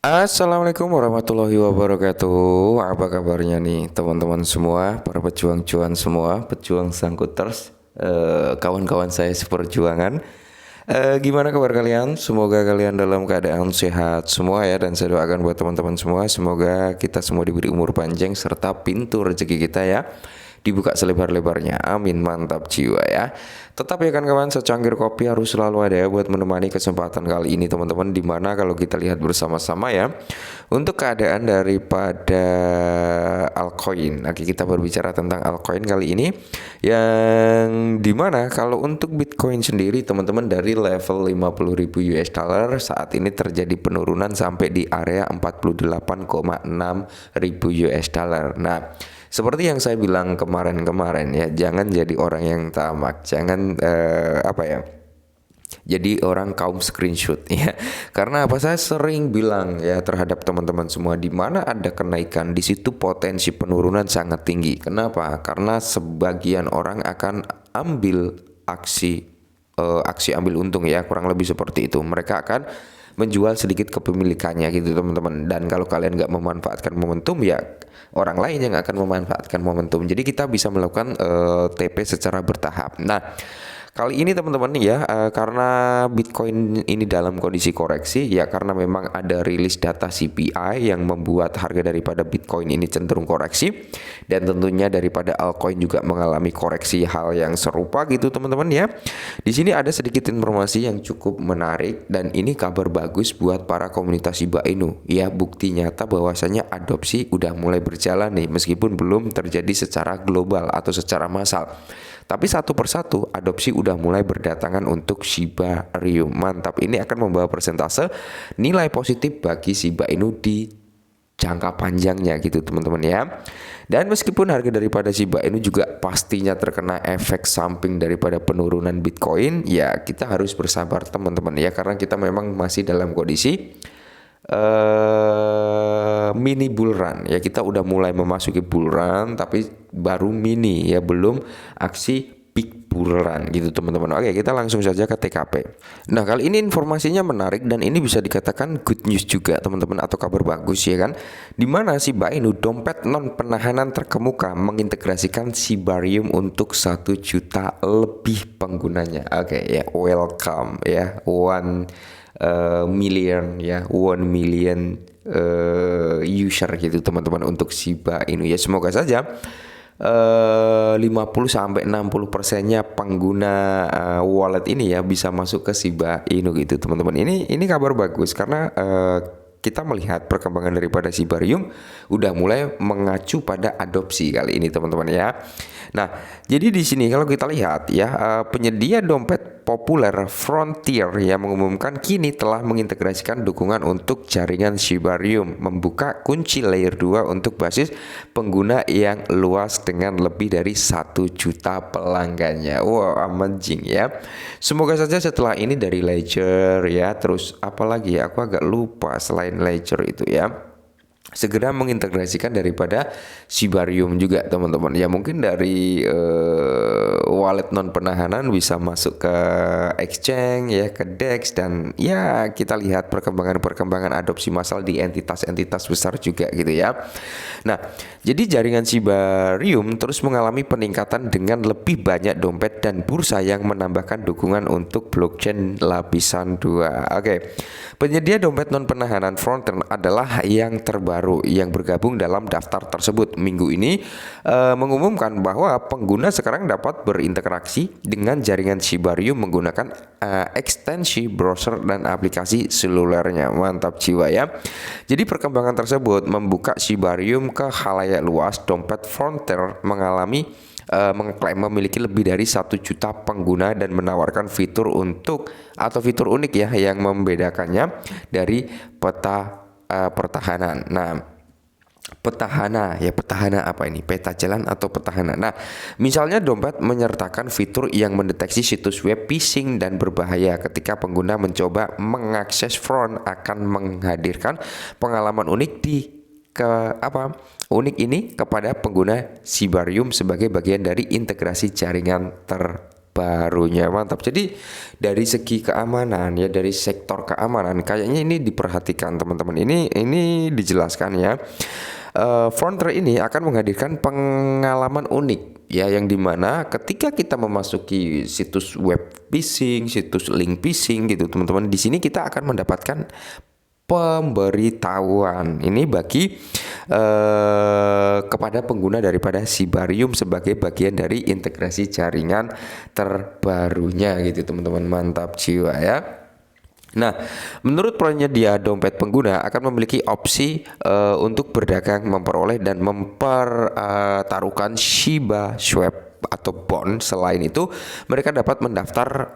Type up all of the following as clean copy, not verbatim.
Assalamualaikum warahmatullahi wabarakatuh. Apa kabarnya nih teman-teman semua, para pejuang cuan semua, pejuang sangkuters, kawan-kawan saya seperjuangan. Gimana kabar kalian? Semoga kalian dalam keadaan sehat semua ya. Dan saya doakan buat teman-teman semua, semoga kita semua diberi umur panjang serta pintu rezeki kita ya dibuka selebar-lebarnya. Amin, mantap jiwa ya. Tetap ya kan kawan, secangkir kopi harus selalu ada ya buat menemani kesempatan kali ini teman-teman. Dimana kalau kita lihat bersama-sama ya, untuk keadaan daripada altcoin. Oke, kita berbicara tentang altcoin kali ini, yang dimana kalau untuk Bitcoin sendiri teman-teman dari level 50.000 US dollar saat ini terjadi penurunan sampai di area 48,6 ribu US dollar. Nah, seperti yang saya bilang kemarin-kemarin ya, jangan jadi orang yang tamak, jangan jadi orang kaum screenshot ya. Karena apa, saya sering bilang ya terhadap teman-teman semua, di mana ada kenaikan di situ potensi penurunan sangat tinggi. Kenapa? Karena sebagian orang akan ambil aksi ambil untung ya, kurang lebih seperti itu. Mereka akan menjual sedikit kepemilikannya gitu teman-teman. Dan kalau kalian nggak memanfaatkan momentum ya orang lain yang akan memanfaatkan momentum. Jadi kita bisa melakukan TP secara bertahap. Nah, kali ini teman-teman ya, karena Bitcoin ini dalam kondisi koreksi ya, karena memang ada rilis data CPI yang membuat harga daripada Bitcoin ini cenderung koreksi, dan tentunya daripada altcoin juga mengalami koreksi hal yang serupa gitu teman-teman ya. Di sini ada sedikit informasi yang cukup menarik, dan ini kabar bagus buat para komunitas Shiba Inu ya, bukti nyata bahwasanya adopsi udah mulai berjalan nih, meskipun belum terjadi secara global atau secara massal. Tapi satu persatu adopsi udah mulai berdatangan untuk Shiba Ryu. Mantap, ini akan membawa persentase nilai positif bagi Shiba Inu di jangka panjangnya gitu teman-teman ya. Dan meskipun harga daripada Shiba Inu juga pastinya terkena efek samping daripada penurunan Bitcoin, ya kita harus bersabar teman-teman ya, karena kita memang masih dalam kondisi mini bull run ya. Kita udah mulai memasuki bull run tapi baru mini ya, belum aksi big bull run gitu teman-teman. Oke, kita langsung saja ke TKP. Nah, kali ini informasinya menarik dan ini bisa dikatakan good news juga teman-teman, atau kabar bagus ya kan, dimana Shiba Inu, dompet non penahanan terkemuka, mengintegrasikan Shibarium untuk 1 juta lebih penggunanya. Oke ya, welcome ya, 1 million ya, 1 million user gitu teman-teman untuk Shiba Inu ya. Semoga saja 50-60%-nya pengguna wallet ini ya bisa masuk ke Shiba Inu gitu teman-teman. Ini kabar bagus karena kita melihat perkembangan daripada Shibarium udah mulai mengacu pada adopsi kali ini teman-teman ya. Nah, jadi di sini kalau kita lihat ya, penyedia dompet populer Frontier yang mengumumkan kini telah mengintegrasikan dukungan untuk jaringan Shibarium, membuka kunci layer 2 untuk basis pengguna yang luas dengan lebih dari 1 juta pelanggannya. Wow, amazing ya. Semoga saja setelah ini dari Ledger ya, terus apalagi ya, aku agak lupa selain Ledger itu ya, segera mengintegrasikan daripada Shibarium juga teman-teman ya. Mungkin dari wallet non penahanan bisa masuk ke exchange ya, ke DEX, dan ya kita lihat perkembangan adopsi massal di entitas-entitas besar juga gitu ya. Nah, jadi jaringan Shibarium terus mengalami peningkatan dengan lebih banyak dompet dan bursa yang menambahkan dukungan untuk blockchain lapisan 2. Oke. Penyedia dompet non penahanan Frontier adalah yang terbaru yang bergabung dalam daftar tersebut. Minggu ini mengumumkan bahwa pengguna sekarang dapat berinteraksi dengan jaringan Shibarium menggunakan ekstensi browser dan aplikasi selulernya. Mantap jiwa ya. Jadi perkembangan tersebut membuka Shibarium ke khalayak luas. Dompet Frontier mengklaim memiliki lebih dari 1 juta pengguna dan menawarkan fitur unik ya yang membedakannya dari pertahanan. Nah, petahana apa ini? Peta jalan atau petahana. Nah, misalnya dompet menyertakan fitur yang mendeteksi situs web phishing dan berbahaya. Ketika pengguna mencoba mengakses front, akan menghadirkan pengalaman unik ini kepada pengguna Shibarium sebagai bagian dari integrasi jaringan tersebut. barunya. Mantap. Jadi dari segi keamanan ya, dari sektor keamanan kayaknya ini diperhatikan teman-teman. Ini dijelaskan ya. Frontier ini akan menghadirkan pengalaman unik ya, yang dimana ketika kita memasuki situs web phishing, situs link phishing gitu teman-teman, di sini kita akan mendapatkan pemberitahuan ini bagi kepada pengguna daripada Cybarium sebagai bagian dari integrasi jaringan terbarunya gitu teman-teman. Mantap jiwa ya. Nah, menurut penyedia dompet, pengguna akan memiliki opsi untuk berdagang, memperoleh dan mempertaruhkan Shiba Swap atau bond. Selain itu, mereka dapat mendaftar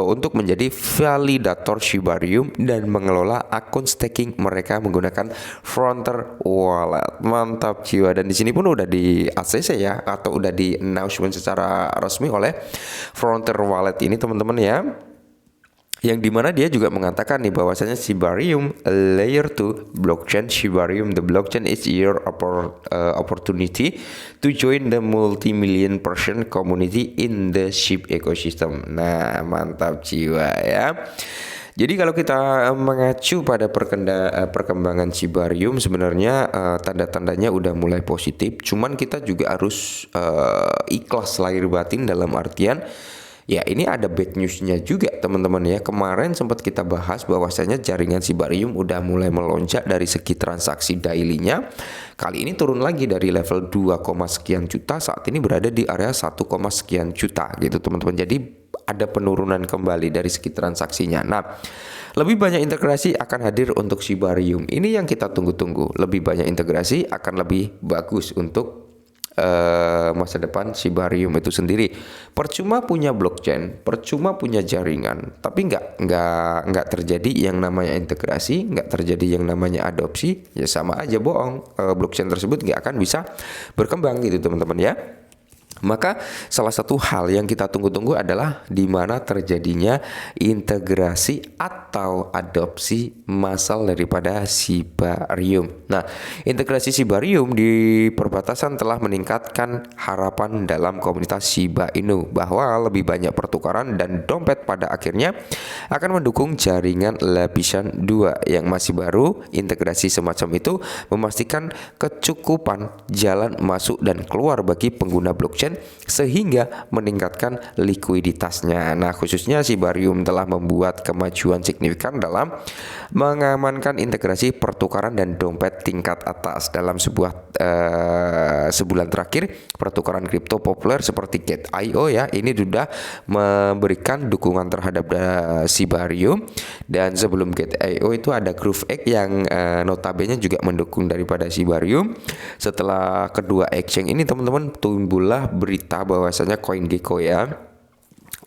untuk menjadi validator Shibarium dan mengelola akun staking mereka menggunakan Frontier Wallet. Mantap jiwa. Dan di sini pun udah di ACC ya, atau udah di announcement secara resmi oleh Frontier Wallet ini teman-teman ya. Yang dimana dia juga mengatakan nih bahwasanya Shibarium layer 2 blockchain Shibarium, the blockchain is your opportunity to join the multi-million person community in the SHIB ecosystem. Nah, mantap jiwa ya. Jadi kalau kita mengacu pada perkembangan Shibarium, sebenarnya tanda-tandanya udah mulai positif. Cuman kita juga harus ikhlas lahir batin, dalam artian ya ini ada bad newsnya juga teman-teman ya. Kemarin sempat kita bahas bahwasanya jaringan Shibarium udah mulai melonjak dari segi transaksi daily-nya. Kali ini turun lagi dari level 2, sekian juta, saat ini berada di area 1, sekian juta gitu teman-teman. Jadi ada penurunan kembali dari segi transaksinya. Nah, lebih banyak integrasi akan hadir untuk Shibarium. Ini yang kita tunggu-tunggu. Lebih banyak integrasi akan lebih bagus untuk masa depan Shibarium itu sendiri. Percuma punya blockchain, percuma punya jaringan, tapi nggak terjadi yang namanya integrasi, nggak terjadi yang namanya adopsi, ya sama aja bohong. Blockchain tersebut nggak akan bisa berkembang gitu teman-teman ya. Maka salah satu hal yang kita tunggu-tunggu adalah di mana terjadinya integrasi atau adopsi massal daripada Shibarium. Nah, integrasi Shibarium di perbatasan telah meningkatkan harapan dalam komunitas Shiba Inu bahwa lebih banyak pertukaran dan dompet pada akhirnya akan mendukung jaringan lapisan 2 yang masih baru. Integrasi semacam itu memastikan kecukupan jalan masuk dan keluar bagi pengguna blockchain sehingga meningkatkan likuiditasnya. Nah, khususnya Shibarium telah membuat kemajuan signifikan dalam mengamankan integrasi pertukaran dan dompet tingkat atas. Dalam sebulan terakhir, pertukaran kripto populer seperti Gate.io ya, ini sudah memberikan dukungan terhadap Shibarium. Dan sebelum Gate.io itu ada GrooveX yang notabene juga mendukung daripada Shibarium. Setelah kedua exchange ini teman-teman, timbullah berita bahwasanya CoinGecko ya.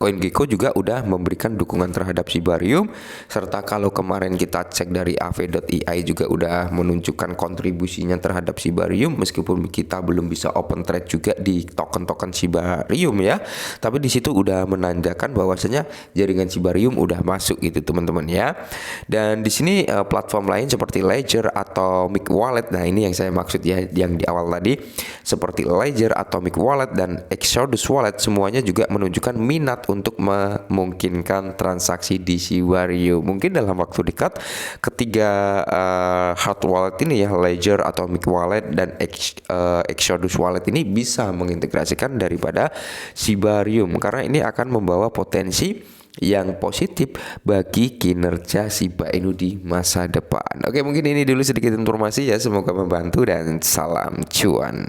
CoinGecko juga udah memberikan dukungan terhadap Shibarium, serta kalau kemarin kita cek dari AV.ai juga udah menunjukkan kontribusinya terhadap Shibarium, meskipun kita belum bisa open trade juga di token-token Shibarium ya, tapi di situ udah menandakan bahwasanya jaringan Shibarium udah masuk gitu teman-teman ya. Dan di sini platform lain seperti Ledger atau Mic Wallet, nah ini yang saya maksud ya yang di awal tadi, seperti Ledger, Atomic Wallet dan Exodus Wallet, semuanya juga menunjukkan minat untuk memungkinkan transaksi di Shibarium. Mungkin dalam waktu dekat ketiga hard wallet ini ya, Ledger, Atomic Wallet dan Exodus Wallet ini bisa mengintegrasikan daripada Shibarium, karena ini akan membawa potensi yang positif bagi kinerja Shiba Inu di masa depan. Oke, mungkin ini dulu sedikit informasi ya, semoga membantu dan salam cuan.